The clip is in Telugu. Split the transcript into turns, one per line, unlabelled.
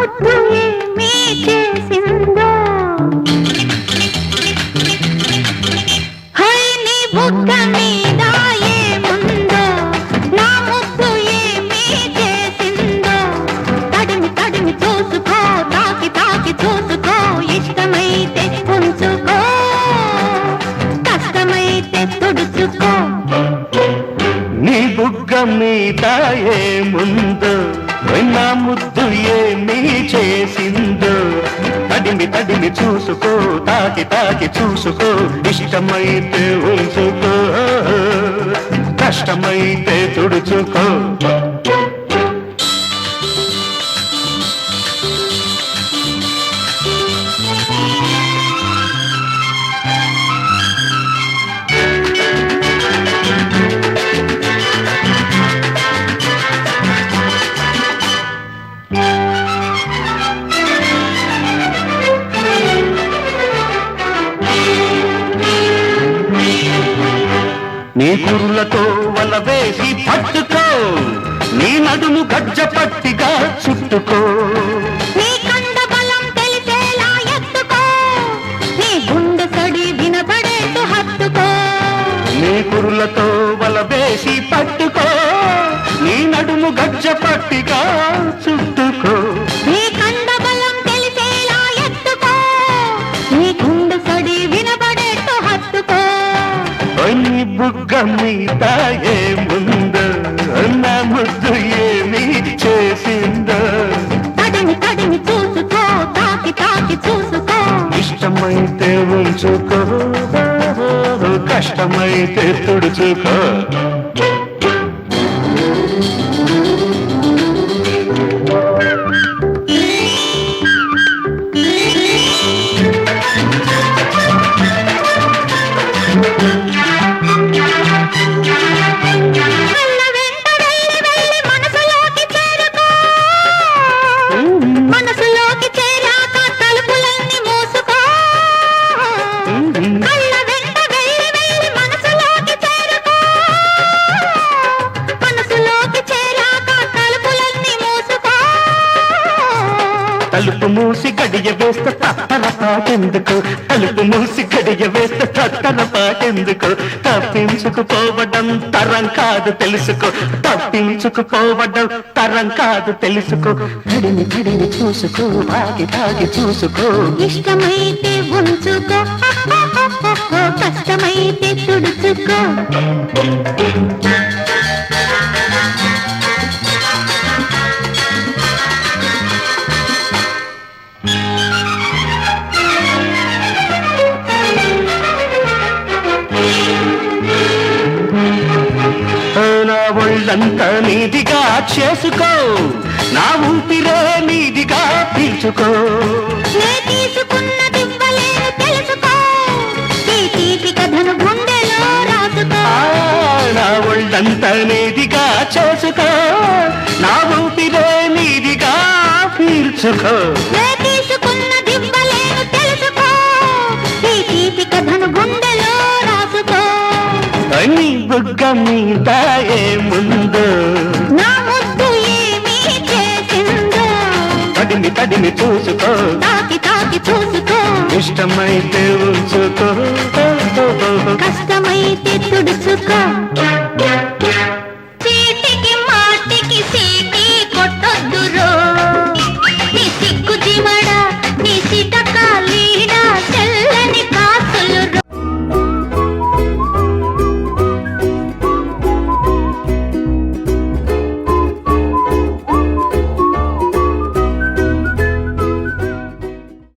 ముద్దు ఏమీ చేసిందో హై నీ బుగ్గ మీద ఏముందో నా ముద్దు ఏమీ చేసిందో తడిమి తడిమి చూసుకో తాకి తాకి చూసుకో ఇష్టమైతే ఉంచుకో కష్టమైతే తుడుచుకో
నీ బుగ్గ మీద ఏముందో నా ముద్దు ఏమీ చేసిందో తడిమి తడిమి చూసుకో తాకి తాకి చూసుకో ఇష్టమైతే ఉంచుకో కష్టమైతే తుడుచుకో నీ కురులతో వల వేసి పట్టుకో నీ నడుము గజ్జ పట్టిగా చుట్టుకో
నీ కండ బలం తెలిసేలా ఎత్తుకో నీ గుండె సడి వినబడేట్టు హత్తుకో
నీ కురులతో వల వేసి పట్టుకో నీ నడుము గజ్జ పట్టిగా చుట్టుకో
నీ కండ బలం తెలిసేలా ఎత్తుకో నీ గుండె సడి వినబడేట్టు హత్తుకో
నీ బుగ్గ మీద ఏముందో నా ముద్దు ఏమీ చేసిందో
తడిమి తడిమి చూసుకో తాకి తాకి చూసుకో
ఇష్టమైతే ఉంచుకో కష్టమైతే తుడుచుకో
మనసులోకి చేరాక తలుపులన్నీ మూసుకో కళ్ళ వెంట వెళ్ళి వెళ్ళి మనసులోకి చేరుకో మనసులోకి చేరాక తలుపులన్నీ మూసుకో
తలుపు మూసి గడియ వేస్తే తత్తర పాటెందుకు తలుపు మూసి గడియ వేస్తే తత్తర పాటెందుకు తప్పించుకుపోవడం తరం కాదు తెలుసుకో తప్పించుకుపోవడం తరం కాదు తెలుసుకో తడిని తడిని చూసుకో తాగి తాగి చూసుకో
ఇష్టమైతే ఉంచుకో కష్టమైతే తుడుచుకో
నా ఒళ్ళంతా నీదిగా చేసుకో నా ఊపిరే నీదిగా పీల్చుకో
నే తీసుకున్నదివ్వలేను తెలుసుకో ఈ తీపి కథను గుండెలో రాసుకో
నా ఒళ్ళంతా నీదిగా చేసుకో నా ఊపిరే నీదిగా పీల్చుకో
నే తీసుకున్నదివ్వలేను తెలుసుకో ఈ తీపి కథను గుండెలో రాసుకో
నీ బుగ్గ మీద ఏముందో
నా ముద్దు ఏమీ చేసిందో
తడిమి తడిమి చూసుకో
తాకి తాకి చూసుకో
ఇష్టమైతే ఉంచుకో
కష్టమైతే తుడుచుకో